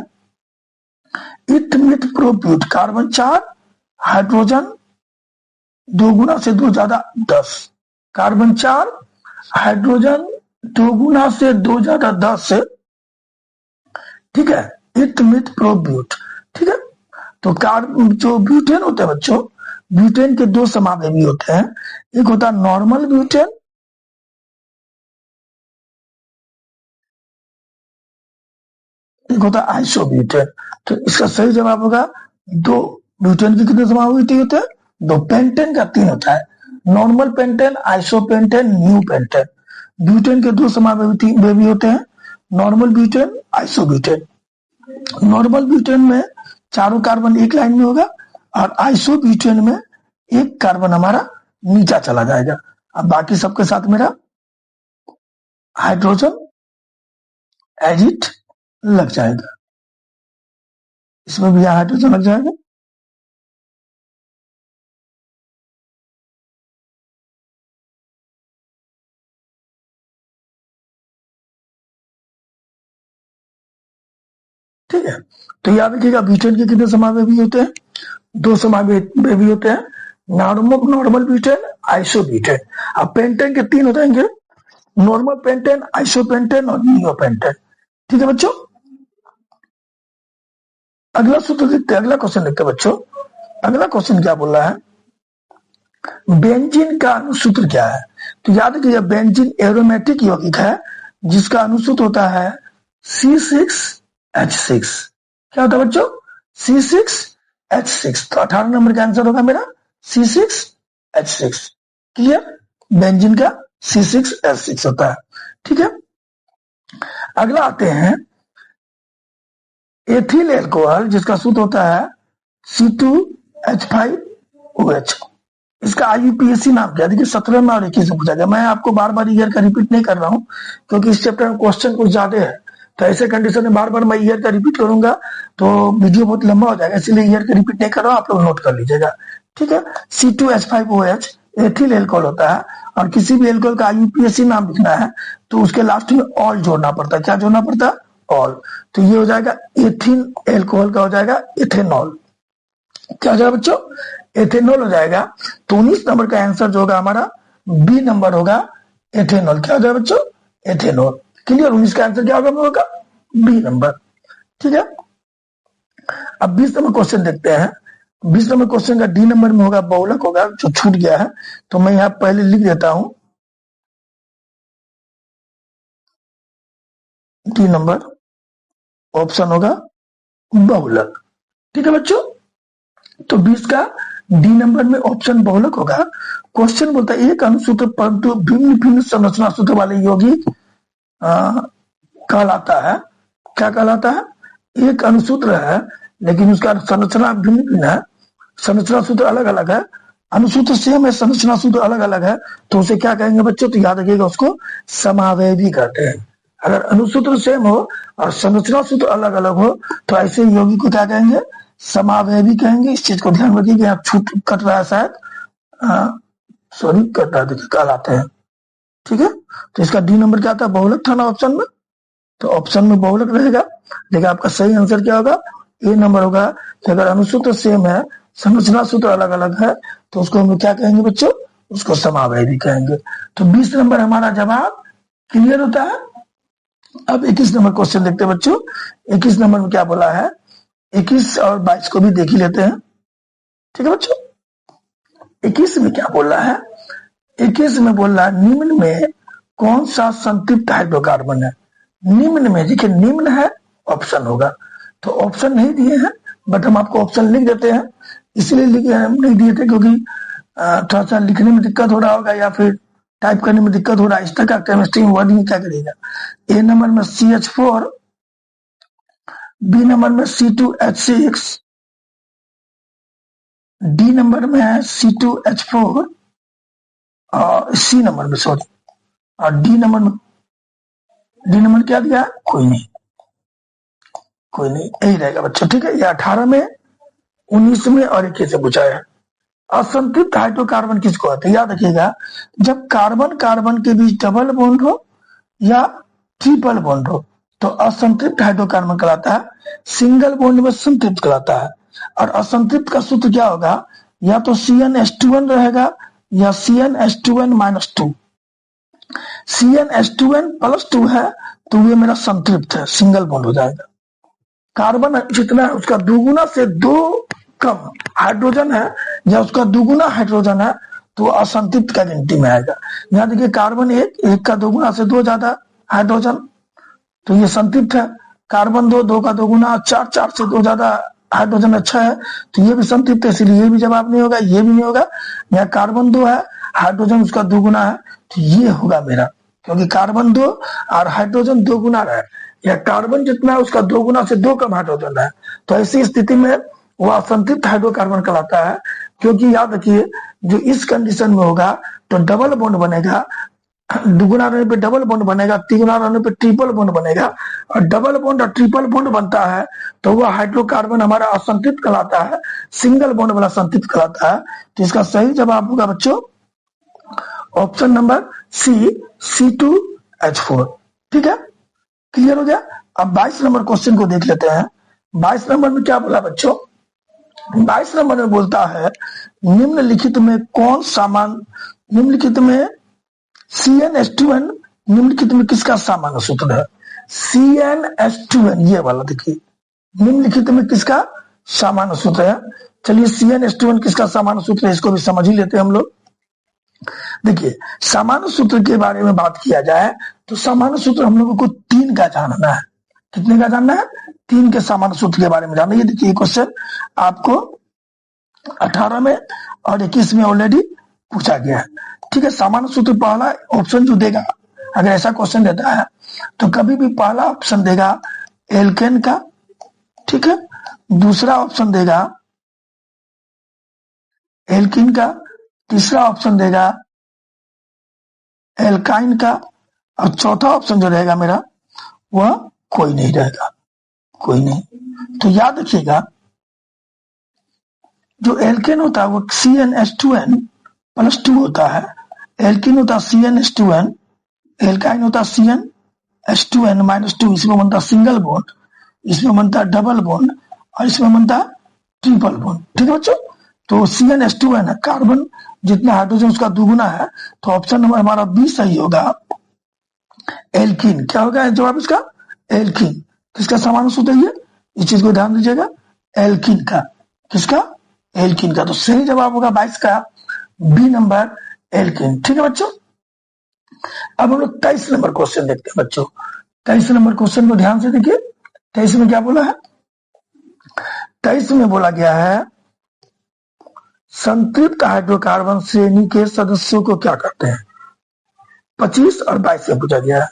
इथ मिथ प्रोप्यूट, कार्बन 4, हाइड्रोजन 2 गुना से 2 ज्यादा 10, कार्बन 4, हाइड्रोजन 2 गुना से 2 ज्यादा 10। ठीक है, इथ मिथ प्रोब्यूट। ठीक है, तो जो ब्यूटेन होते हैं बच्चों, ब्यूटेन के 2 समावेशी होते हैं, एक होता है नॉर्मल ब्यूटेन, एक होता है आइसोब्यूटेन। तो इसका सही जवाब होगा 2। ब्यूटेन के कितने समावेशी होते हैं, 2। पेंटेन का 3 होता है, normal pentane, isopentane, new pentane. Butane के 2 समावेशी होते हैं, normal butane, isobutane. Normal butane में चारों कार्बन एक लाइन में होगा, और आइसोब्यूटेन में एक कार्बन हमारा नीचा चला जाएगा। अब बाकी सबके साथ मेरा हाइड्रोजन एज इट लग जाएगा, इसमें भी यहाँ हाइड्रोजन लग जाएगा। ठीक है, तो याद रखिएगा ब्यूटेन के कितने समावेशी होते हैं? 2 समावेशी होते हैं, नॉर्मल ब्यूटेन, आइसोब्यूटेन। अब पेंटेन के 3 हो जाएंगे, नॉर्मल पेंटेन, आइसोपेंटेन और नियोपेंटेन। ठीक है बच्चों, अगला सूत्र देखते हैं, अगला क्वेश्चन देखते हैं बच्चों। अगला क्वेश्चन क्या बोल रहा है, बेंजीन का अनुसूत्र क्या है? तो याद रखिए बेंजीन एरोमेटिक यौगिक है जिसका अनुसूत्र होता है C6H6। क्या होता है बच्चों? C6H6। तो 18 नंबर का आंसर होगा मेरा C6H6। क्लियर, बेंजीन का C6H6 होता है। ठीक है, अगला आते हैं एथिल एल्कोहल जिसका सूत्र होता है C2H5OH। इसका IUPAC नाम क्या? देखिए 17 में और 21 में पूछा गया। मैं आपको बार बार ईयर का रिपीट नहीं कर रहा हूं क्योंकि इस चैप्टर में क्वेश्चन कुछ ज्यादा है, तो ऐसे कंडीशन में बार बार मैं ईयर का रिपीट करूंगा तो वीडियो बहुत लंबा हो जाएगा, इसलिए ईयर का रिपीट नहीं कर रहा हूं, आप लोग नोट कर लीजिएगा। ठीक है, C2H5OH एथिल एल्कोहल होता है, और किसी भी एल्कोहल का IUPAC नाम लिखना है तो उसके लास्ट में ऑल जोड़ना पड़ता है। क्या जोड़ना पड़ता है? ऑल। तो ये हो जाएगा एथिल एल्कोहल का हो जाएगा एथेनॉल। क्या हो जाएगा बच्चों? एथेनॉल हो जाएगा। तो 19 नंबर का आंसर जो होगा हमारा बी नंबर होगा, एथेनॉल। क्या हो जाएगा बच्चों? एथेनॉल। क्लियर, 19 का आंसर क्या होगा? B number. ठीक है, अब 20 नंबर क्वेश्चन देखते हैं। 20 नंबर क्वेश्चन का डी नंबर में होगा, बहुलक होगा, जो छूट गया है तो मैं यहाँ पहले लिख देता हूं, डी नंबर ऑप्शन होगा बहुलक। ठीक है बच्चों, तो 20 का डी नंबर में ऑप्शन बहुलक होगा। क्वेश्चन बोलता है एक अनुसूत्र परंतु भिन्न भिन्न संरचना सूत्र वाले यौगिक कहलाता है। क्या कहलाता है? एक अनुसूत्र है लेकिन उसका संरचना भिन्न भिन्न है, संरचना सूत्र अलग अलग है, अनुसूत्र सेम है, संरचना सूत्र अलग अलग है, तो उसे क्या कहेंगे बच्चों? तो याद रखिएगा उसको समावयवी कहते हैं। अगर अनुसूत्र सेम हो और संरचना सूत्र अलग अलग हो तो ऐसे यौगिक को क्या कहेंगे? समावयवी कहेंगे। इस चीज को ध्यान रखिए, यहाँ छूट कट रहा है शायद, सॉरी कट रहा है, देखिए कल आते हैं। ठीक है, तो इसका डी नंबर क्या था? बहुलक था ना ऑप्शन में, तो ऑप्शन में बहुलक रहेगा। देखिए आपका सही आंसर क्या होगा? ए नंबर होगा कि अगर अनुसूत्र सेम है, संरचना सूत्र अलग अलग है तो उसको हम क्या कहेंगे बच्चों? उसको समावयवी कहेंगे। तो 20 नंबर हमारा जवाब क्लियर होता है। अब 21 नंबर क्वेश्चन देखते हैं बच्चों। 21 नंबर में क्या बोला है? 21 और 22 को भी देख ही लेते हैं। ठीक है बच्चों, 21 में क्या बोल रहा है? 21 में बोल रहा है निम्न में कौन सा संतृप्त हाइड्रोकार्बन है? निम्न में, देखिए निम्न है ऑप्शन होगा, तो ऑप्शन नहीं दिए हैं बट हम आपको ऑप्शन लिख देते हैं। इसलिए नहीं दिए थे क्योंकि थोड़ा सा लिखने में दिक्कत हो रहा होगा या फिर टाइप करने में दिक्कत हो रहा है। इस तरह का केमिस्ट्री में वर्डिंग क्या करेगा? ए नंबर में CH4, बी नंबर में C2H6, डी नंबर में है C2H4 और सी नंबर में सॉरी, और डी नंबर क्या दिया? कोई नहीं, यही रहेगा बच्चों। ठीक है, ये 18 में, 19 में और 21 से पूछा है। असंतृप्त हाइड्रोकार्बन किसको कहते हैं? याद रखिएगा, जब कार्बन कार्बन के बीच डबल बॉन्ड हो या ट्रिपल बॉन्ड हो तो असंतृप्त हाइड्रोकार्बन कहलाता है, सिंगल बॉन्ड में संतृप्त कहलाता है। और असंतृप्त का सूत्र क्या होगा? या तो CnH2n रहेगा या CnH2n-2। CnH2n+2 है तो ये मेरा संतृप्त है, सिंगल बॉन्ड हो जाएगा। कार्बन जितना है उसका दुगुना से 2 कम हाइड्रोजन है या उसका दुगुना हाइड्रोजन है तो असंतृप्त का गिनती में आएगा। यहाँ देखिए कार्बन एक का दोगुना से 2 ज्यादा हाइड्रोजन, तो ये संतृप्त है। कार्बन 2 का दोगुना, 4 से 2 ज्यादा हाइड्रोजन अच्छा है तो ये भी संतृप्त है, इसलिए ये भी जवाब नहीं होगा, ये भी नहीं होगा। यहाँ कार्बन 2 है, हाइड्रोजन उसका दुगुना है तो ये होगा मेरा, क्योंकि कार्बन 2 और हाइड्रोजन 2 गुना है, या कार्बन जितना है उसका 2 गुना से 2 कम हाइड्रोजन है, तो ऐसी स्थिति में वो असंतृप्त हाइड्रोकार्बन कहलाता है। क्योंकि याद रखिए जो इस कंडीशन में होगा तो डबल बॉन्ड बनेगा, दुगुना रहने पे डबल बॉन्ड बनेगा, तिगुना रहने पे ट्रिपल बॉन्ड बनेगा, और डबल बॉन्ड और ट्रिपल बॉन्ड बनता है तो वह हाइड्रोकार्बन हमारा असंतृप्त कहलाता है, सिंगल बॉन्ड वाला संतृप्त कहलाता है। तो इसका सही जवाब होगा बच्चों ऑप्शन नंबर सी, C2H4। ठीक है, क्लियर हो गया। अब 22 नंबर क्वेश्चन को देख लेते हैं। 22 नंबर में क्या बोला बच्चों, 22 नंबर में बोलता है निम्नलिखित में कौन सामान, निम्नलिखित में CnH2n निम्नलिखित में किसका सामान्य सूत्र है। CnH2n ये वाला देखिए, निम्नलिखित में किसका सामान्य सूत्र है। चलिए CnH2n किसका सामान्य सूत्र है इसको भी समझ ही लेते हैं हम लोग। देखिए सामान्य सूत्र के बारे में बात किया जाए तो सामान्य सूत्र हम लोगों को 3 का जानना है। कितने का जानना है, 3 के सामान्य सूत्र के बारे में जानना है। ये देखिए क्वेश्चन आपको 18 में और 21 में ऑलरेडी पूछा गया है। ठीक है, सामान्य सूत्र पहला ऑप्शन जो देगा, अगर ऐसा क्वेश्चन देता है तो कभी भी पहला ऑप्शन देगा एल्केन का, ठीक है, दूसरा ऑप्शन देगा एल्किन का, तीसरा ऑप्शन देगा एल्काइन का, और चौथा ऑप्शन जो रहेगा मेरा वह कोई नहीं रहेगा, कोई नहीं। तो याद रखिएगा जो एल्केन होता है वो CnH2n प्लस 2 होता है, एल्किन होता है CnH2n, एल्काइन होता है CnH2n माइनस 2, इसमें बनता है सिंगल बॉन्ड, इसमें बनता है डबल बॉन्ड, और इसमें बनता है ट्रिपल बॉन्ड। ठीक है बच्चों, तो CnH2n है, कार्बन जितना हाइड्रोजन उसका दुगुना है, तो ऑप्शन नंबर हमारा बी सही होगा, एल्किन। क्या होगा जवाब इसका, एल्किन। किसका सामान्य सूत्र है ये, इस चीज को ध्यान दीजिएगा, एल्किन का। किसका, एल्किन का। तो सही जवाब होगा 22 का बी नंबर, एल्किन। ठीक है बच्चों, अब हम लोग 23 नंबर क्वेश्चन देखते हैं बच्चों। 23 नंबर क्वेश्चन को ध्यान से देखिए। 23 में क्या बोला है, 23 में बोला गया है संतृप्त हाइड्रोकार्बन श्रेणी के सदस्यों को क्या कहते हैं। 25 और 22 में पूछा गया है।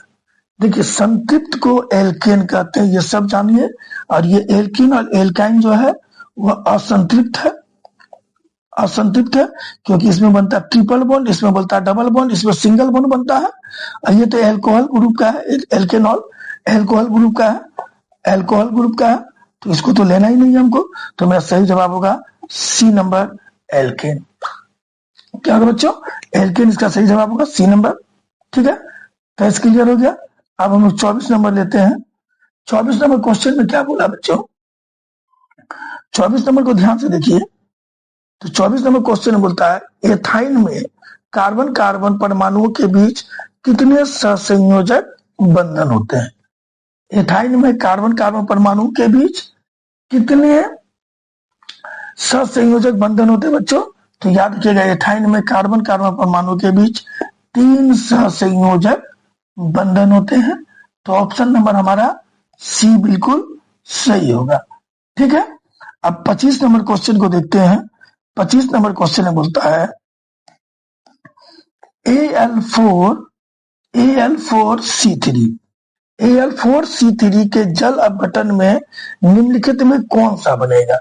देखिए संतृप्त को एल्केन कहते हैं, ये सब जानिए, और ये एल्किन और एल्काइन जो है वह असंतृप्त है, असंतृप्त है, क्योंकि इसमें बनता है ट्रिपल बॉन्ड, इसमें बनता है डबल बॉन्ड, इसमें सिंगल बॉन्ड बनता है, और ये तो एल्कोहल ग्रुप का है, एल्केनॉल एल्कोहल ग्रुप का है, एल्कोहल ग्रुप का है, तो इसको तो लेना ही नहीं है हमको। तो मेरा सही जवाब होगा सी नंबर, एल्केन। क्या होगा बच्चों, एल्केन इसका सही जवाब होगा, सी नंबर। ठीक है, तो इस क्लियर हो गया। अब हम लोग 24 नंबर लेते हैं। 24 नंबर क्वेश्चन में क्या बोला बच्चों, 24 नंबर को ध्यान से देखिए। तो 24 नंबर क्वेश्चन में बोलता है एथाइन में कार्बन कार्बन परमाणुओं के बीच कितने सहसंयोजक बंधन होते हैं। एथाइन में कार्बन कार्बन परमाणुओं के बीच कितने सहसंयोजक बंधन होते हैं बच्चों। तो याद रखिएगा एथाइन में कार्बन कार्बन परमाणु के बीच 3 सहसंयोजक बंधन होते हैं। तो ऑप्शन नंबर हमारा सी बिल्कुल सही होगा। ठीक है, अब 25 नंबर क्वेश्चन को देखते हैं। 25 नंबर क्वेश्चन में बोलता है Al4C3, Al4C3 के जल अपघटन में निम्नलिखित में कौन सा बनेगा।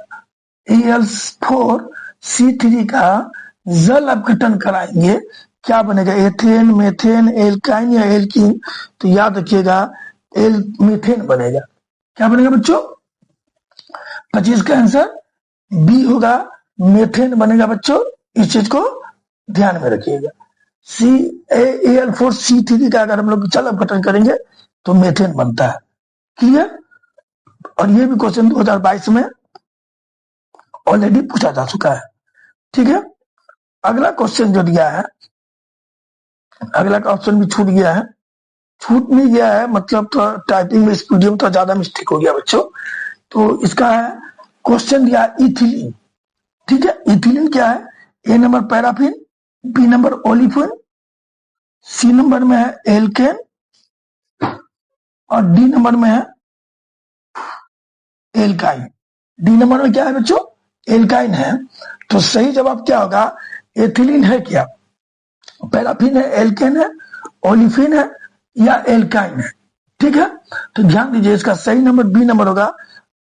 Al4C3 का जल अपघटन कराएंगे, क्या बनेगा, एथेन, मेथेन, एल्काइन या एल्कीन। तो याद रखिएगा मीथेन बनेगा। क्या बनेगा बच्चों, 25 का आंसर बी होगा, मेथेन बनेगा बच्चों। इस चीज को ध्यान में रखिएगा। Al4C3 का अगर हम लोग जल अपघटन करेंगे तो मेथेन बनता है। क्लियर, और ये भी क्वेश्चन 2022 में ऑलरेडी पूछा जा चुका है। ठीक है, अगला क्वेश्चन जो दिया है, अगला का ऑप्शन भी छूट गया है, छूट नहीं गया है मतलब तो टाइपिंग में स्पीड में तो ज्यादा मिस्टेक हो गया बच्चों। तो इसका है क्वेश्चन दिया इथिलीन। ठीक है, इथिलीन क्या है, A number paraffin, B number olefin, C number में है एल्केन, और डी नंबर में है एल्काइन। डी नंबर में क्या है बच्चों, एल्काइन है। तो सही जवाब क्या होगा, एथिलीन है क्या, पैराफिन है, एल्केन है, ओलिफिन है या एल्काइन है। ठीक है, तो ध्यान दीजिए इसका सही नंबर बी नंबर होगा,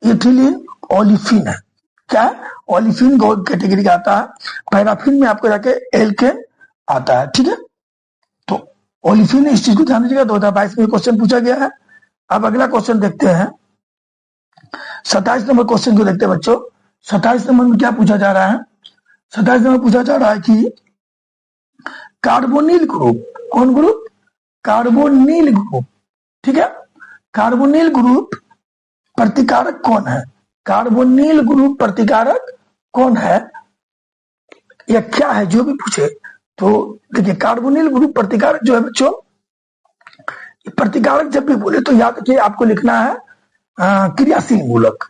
एथिलीन ओलिफिन है। क्या है, ओलिफिन गोल्ड कैटेगरी का आता है, पैराफिन में आपको जाके एल्केन आता है। ठीक है, तो ओलिफिन, इस चीज को ध्यान दीजिएगा, 2022 में क्वेश्चन पूछा गया है। अब अगला क्वेश्चन देखते हैं, 27 नंबर क्वेश्चन को देखते हैं बच्चों। 27 नंबर में क्या पूछा जा रहा है? 27 नंबर पूछा जा रहा है कि कार्बोनिल ग्रुप, कौन ग्रुप? कार्बोनिल ग्रुप, ठीक है। कार्बोनिल ग्रुप प्रतिकारक कौन है? कार्बोनिल ग्रुप प्रतिकारक कौन है या क्या है, जो भी पूछे तो देखिए, कार्बोनिल ग्रुप प्रतिकारक जो है बच्चों, प्रतिकारक जब भी बोले तो याद रखिए आपको लिखना है क्रियाशील मूलक,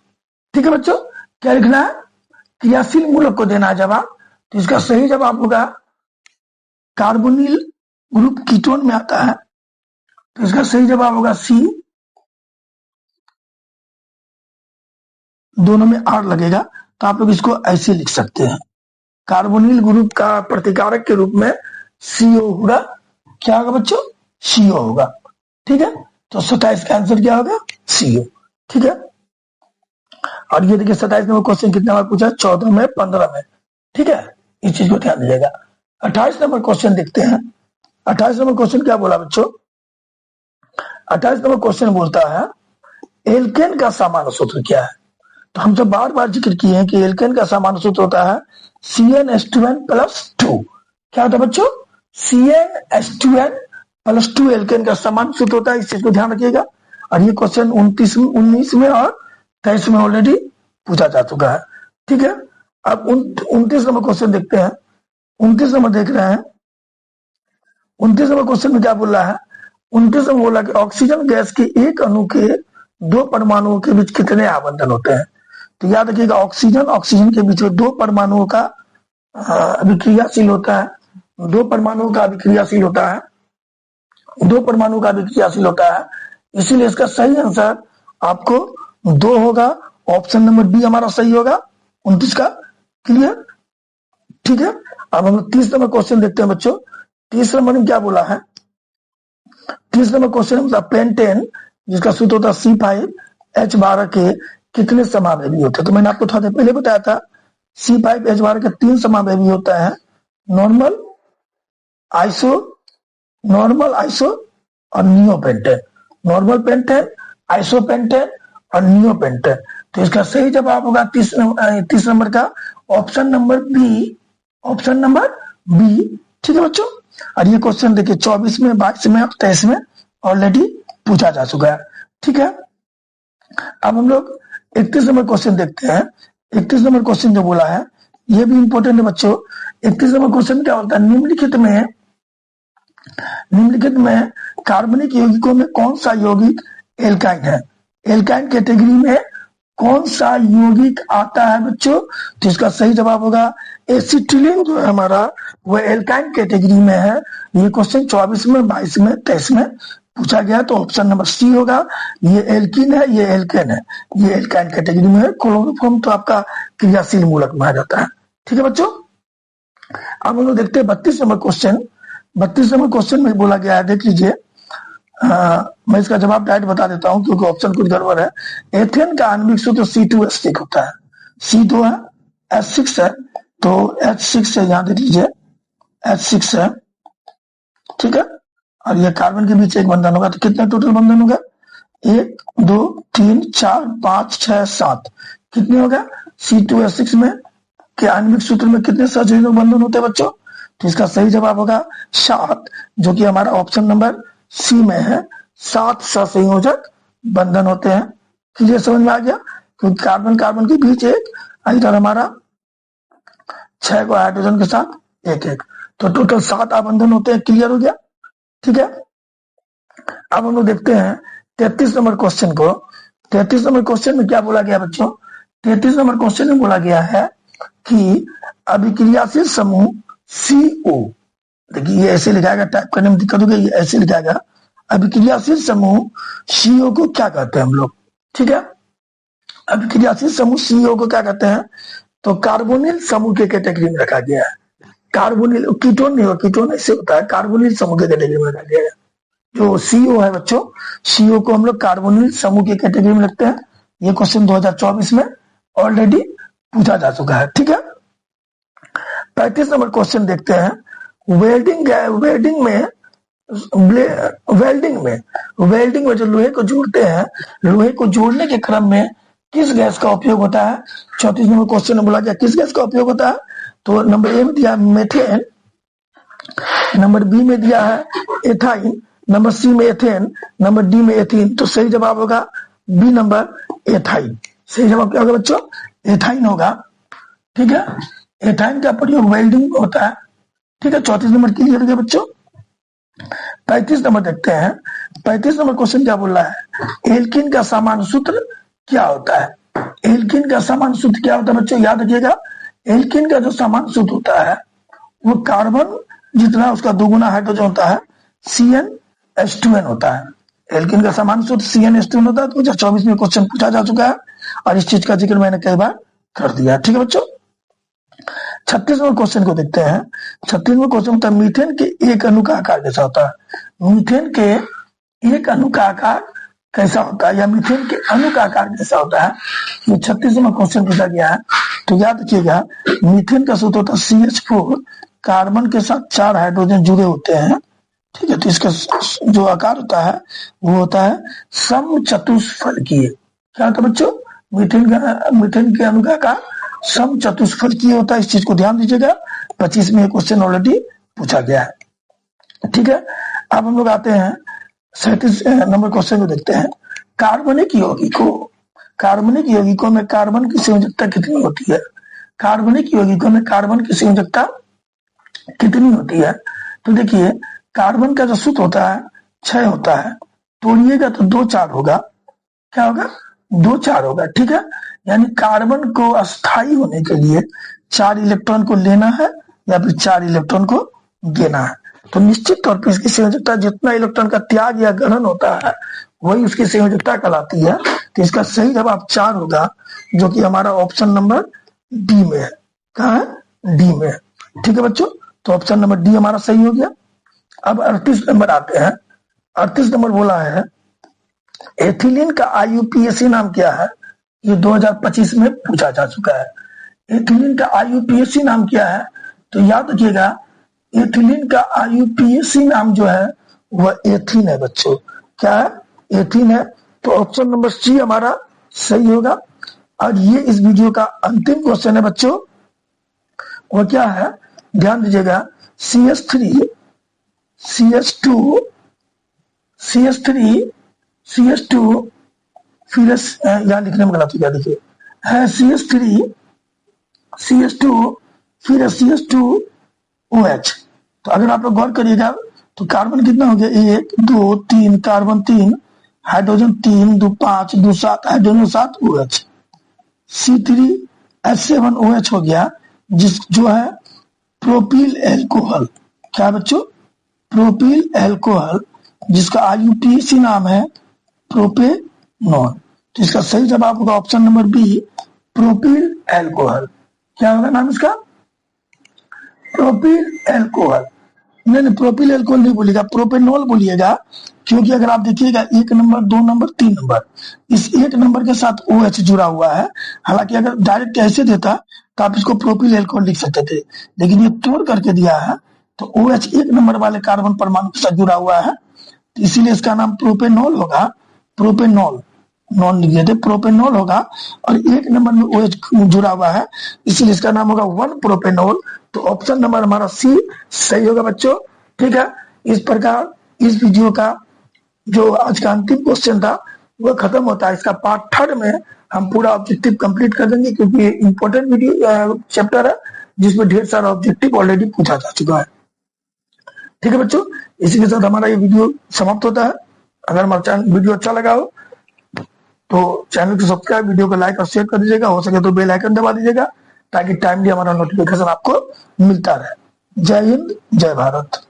ठीक है बच्चों। क्या लिखना है? क्रियाशील मूलक को देना है जवाब। तो इसका सही जवाब होगा, कार्बोनिल ग्रुप कीटोन में आता है, तो इसका सही जवाब होगा सी। दोनों में आर लगेगा, तो आप लोग इसको ऐसे लिख सकते हैं, कार्बोनिल ग्रुप का प्रतिकारक के रूप में सीओ होगा। क्या होगा बच्चों? सीओ होगा, ठीक है। तो 27 का आंसर क्या होगा? सीओ, ठीक है। और ये देखिए 27 नंबर क्वेश्चन कितने बार पूछा? 14 में, 15 में, ठीक है। इस चीज को ध्यान दीजिएगा। 28 नंबर क्वेश्चन देखते हैं। 28 नंबर क्वेश्चन क्या बोला बच्चों? 28 नंबर क्वेश्चन बोलता है एल्केन का सामान्य सूत्र क्या है? तो हम सब बार बार जिक्र किए हैं कि एल्केन का सामान्य सूत्र होता है CnH2n+2। क्या होता है बच्चों? CnH2n+2 एल्केन का सामान्य सूत्र होता है। इस चीज को ध्यान रखिएगा। और ये क्वेश्चन 19 में और 23 में ऑलरेडी पूछा जा चुका है, ठीक है। अब 29 नंबर क्वेश्चन देखते हैं। 29 नंबर देख रहे हैं। 29 नंबर क्वेश्चन में क्या बोल रहा है? 29 में बोला कि ऑक्सीजन गैस के एक अणु के दो परमाणुओं के बीच कितने आबंधन होते हैं? तो याद रखिएगा, ऑक्सीजन के बीच में दो परमाणुओं का अभिक्रियाशील होता है, दो परमाणुओं का अभिक्रियाशील होता है, दो परमाणु का अभिक्रियाशील होता है। इसीलिए इसका सही आंसर आपको 2 होगा। ऑप्शन नंबर बी हमारा सही होगा 29 का। क्लियर, ठीक है। अब हम 30 नंबर क्वेश्चन देखते हैं बच्चों। 30 नंबर में क्या बोला है? 30 नंबर क्वेश्चन पेंटेन, जिसका सूत्र होता है C5H12 के कितने समावेशी होते हैं? तो मैंने आपको थोड़ा देर पहले बताया था C5H12 के 3 समावेशी होता है, नॉर्मल, आइसो और नियोपेंटेन। नॉर्मल पेंटेन, आइसोपेंटेन और नियोपेंटेन। तो इसका सही जवाब होगा 30 नंबर का option number B, option number B, ठीक है बच्चों। और ये क्वेश्चन देखिए 24 में, 22 में और 23 में ऑलरेडी पूछा जा चुका है, ठीक है। अब हम लोग 31 नंबर क्वेश्चन देखते हैं। 31 नंबर क्वेश्चन जो बोला है ये भी इंपॉर्टेंट है बच्चों। 31 नंबर क्वेश्चन क्या होता है? निम्नलिखित में कार्बनिक यौगिकों में कौन सा यौगिक एल्काइन है? एल्काइन कैटेगरी में कौन सा यौगिक आता है बच्चों? तो इसका सही जवाब होगा एसिटिलीन, जो है हमारा वो एल्काइन कैटेगरी में है। ये क्वेश्चन 24 में, 22 में, 23 में पूछा गया, तो ऑप्शन नंबर सी होगा। ये एल्किन है, ये एल्केन है, ये एल्काइन कैटेगरी में है। क्लोरोफॉर्म तो आपका क्रियाशील मूलक माना जाता है, ठीक है बच्चों। अब हम लोग देखते हैं 32 नंबर क्वेश्चन। 32 नंबर क्वेश्चन में बोला गया है, देख लीजिए। मैं इसका जवाब डायरेक्ट बता देता हूं क्योंकि ऑप्शन कुछ गड़बड़ है। एथेन का आणविक सूत्र C2H6 होता है। C2 है, H6 है, तो H6 है, यहां देख लीजिए H6 है, ठीक है। और ये कार्बन के बीच एक बंधन होगा, तो कितने टोटल बंधन होगा? 1 2 3 4 5 6 7। कितने होगा? C2H6 में के आणविक सूत्र में कितने सहसंयोजक बंधन होते हैं बच्चों? तो इसका सही जवाब होगा 7, जो कि हमारा ऑप्शन नंबर सी में है। 7 सहसंयोजक बंधन होते हैं। क्लियर, समझ में आ गया? क्योंकि कार्बन के बीच एक, इधर हमारा 6 को हाइड्रोजन के साथ एक, तो टोटल 7 आबंधन होते हैं। क्लियर हो गया, ठीक है। अब हम लोग देखते हैं 33 नंबर क्वेश्चन को। 33 नंबर क्वेश्चन में क्या बोला गया बच्चों? 33 नंबर क्वेश्चन में बोला गया है कि अभिक्रियाशील समूह CO, देखिए ये ऐसे लिखाएगा, टाइप करने में दिक्कत होगी, ये ऐसे लिखाएगा। अभिक्रियाशील समूह CO को क्या कहते हैं हम लोग? ठीक है, अभिक्रियाशील समूह CO को क्या कहते हैं? तो कार्बोनिल समूह के कैटेगरी में रखा गया है। कार्बोनिल, कीटोन नहीं हो, कीटोन ऐसे होता है, कार्बोनिल समूह के कैटेगरी में रखा गया है। जो CO है बच्चों, CO को हम लोग कार्बोनिल समूह के कैटेगरी में रखते हैं। ये क्वेश्चन 2024 में ऑलरेडी पूछा जा चुका है, ठीक है। 35 नंबर क्वेश्चन देखते हैं। वेल्डिंग में वेल्डिंग में जो लोहे को जोड़ते हैं, लोहे को जोड़ने के क्रम में किस गैस का उपयोग होता है? 34 नंबर क्वेश्चन में बोला गया किस गैस का उपयोग होता है? तो नंबर ए में दिया मेथेन, नंबर बी में दिया है एथाइन, नंबर सी में एथेन, नंबर डी में एथीन। तो सही जवाब होगा बी नंबर एथाइन। सही जवाब क्या होगा बच्चों? एथाइन होगा। ठीक है, एथाइन का प्रयोग वेल्डिंग में होता है। ठीक है, 34 नंबर क्लियर हो गया बच्चों। 35 नंबर देखते हैं। 35 नंबर क्वेश्चन क्या बोल रहा है? एल्किन का सामान्य सूत्र क्या होता है? एल्किन का सामान्य सूत्र क्या होता है बच्चों? याद रखिएगा, एल्किन का जो सामान्य सूत्र होता है वो कार्बन जितना उसका दोगुना हाइड्रोजन होता है, CnH2n होता है। एल्किन का सामान्य सूत्र CnH2n होता है। 2024 में क्वेश्चन पूछा जा चुका है और इस चीज का जिक्र मैंने कई बार कर दिया। ठीक है बच्चों, 36 नंबर क्वेश्चन को देखते हैं। 36 नंबर क्वेश्चन होता है मीथेन के एक अणु का आकार कैसा होता है? मीथेन के एक अणु का आकार कैसा होता है, या मीथेन के अणु का आकार कैसा होता है? ये 36 नंबर क्वेश्चन पूछा गया है। तो याद रखिएगा, मीथेन का सूत्र होता है CH4, कार्बन के साथ 4 हाइड्रोजन जुड़े होते हैं। ठीक है, तो इसका जो आकार होता है वो होता है समचतुष्फलकीय। क्या होता है बच्चों? मीथेन के अणु का आकार समचतुष्फलकीय होता है। इस चीज को ध्यान दीजिएगा, 25 में क्वेश्चन ऑलरेडी पूछा गया है। ठीक है, अब हम लोग आते हैं 37 नंबर क्वेश्चन को देखते हैं। कार्बनिक यौगिकों में कार्बन की संयोजकता कितनी होती है? कार्बनिक यौगिकों में कार्बन की संयोजकता कितनी होती है? तो देखिए, कार्बन का जो सूत्र होता है 6 होता है, तोड़िएगा तो 2 4 होगा। क्या होगा? 2 4 होगा। ठीक है, यानी कार्बन को अस्थायी होने के लिए 4 इलेक्ट्रॉन को लेना है या फिर 4 इलेक्ट्रॉन को देना है। तो निश्चित तौर पर इसकी संयोजकता जितना इलेक्ट्रॉन का त्याग या ग्रहण होता है वही उसकी संयोजकता कहलाती है। तो इसका सही जवाब 4 होगा, जो कि हमारा ऑप्शन नंबर डी में है। कहाँ है? डी में है। ठीक है बच्चों, तो ऑप्शन नंबर डी हमारा सही हो गया। अब 38 नंबर आते हैं। 38 नंबर बोला है एथिलीन का IUPAC नाम क्या है? ये 2025 में पूछा जा चुका है। एथिलीन का IUPAC नाम क्या है? तो याद रखिएगा, एथिलीन का IUPAC नाम जो है वह एथीन है बच्चों। क्या है? एथीन है। तो ऑप्शन नंबर सी हमारा सही होगा। और ये इस वीडियो का अंतिम क्वेश्चन है बच्चों, वह क्या है? ध्यान दीजिएगा, CH3 CH2 फिर यहाँ लिखने में गलत हो गया, देखिए है CH3 CH2 फिर CH2OH। तो अगर आप लोग गौर करिएगा तो कार्बन कितना हो गया? 1 2 3, carbon 3, hydrogen 3 2 5 2 7, hydrogen 7 OH। C3H7OH हो गया, जो है प्रोपिल एल्कोहल। क्या बच्चों? प्रोपिल एल्कोहल, जिसका IUPAC नाम है प्रोपेनॉल। तो इसका सही जवाब होगा option number B, propyl alcohol. क्या होगा नाम इसका? Propyl alcohol. नहीं, प्रोपिल एल्कोहल नहीं बोलिएगा, प्रोपेनॉल बोलिएगा। क्योंकि अगर आप देखिएगा 1 नंबर 2 नंबर 3 नंबर, इस 1 नंबर के साथ OH जुड़ा हुआ है। हालांकि अगर डायरेक्ट ऐसे देता तो आप इसको प्रोपिल एल्कोहल लिख सकते थे, लेकिन ये तोड़ करके दिया है तो OH 1 नंबर वाले कार्बन परमाणु के साथ जुड़ा हुआ है, तो इसीलिए इसका नाम प्रोपेनॉल होगा। प्रोपेनॉल, नॉन लिख देते, प्रोपेनॉल होगा। और 1 नंबर में OH जुड़ा हुआ है, इसीलिए इसका नाम होगा 1 प्रोपेनॉल। तो ऑप्शन नंबर हमारा सी सही होगा बच्चों। ठीक है, इस प्रकार इस वीडियो का जो आज का अंतिम क्वेश्चन था वह खत्म होता है। इसका पार्ट 3 में हम पूरा ऑब्जेक्टिव कंप्लीट कर देंगे, क्योंकि ये इंपॉर्टेंट वीडियो चैप्टर है जिसमें ढेर सारा ऑब्जेक्टिव ऑलरेडी पूछा जा चुका है। ठीक है बच्चों, इसी के साथ हमारा ये वीडियो समाप्त होता है। अगर हमारा वीडियो अच्छा लगा हो तो चैनल को सब्सक्राइब, वीडियो को लाइक और शेयर कर दीजिएगा। हो सके तो बेल आइकन दबा दीजिएगा ताकि टाइमली हमारा नोटिफिकेशन आपको मिलता रहे। जय हिंद, जय भारत।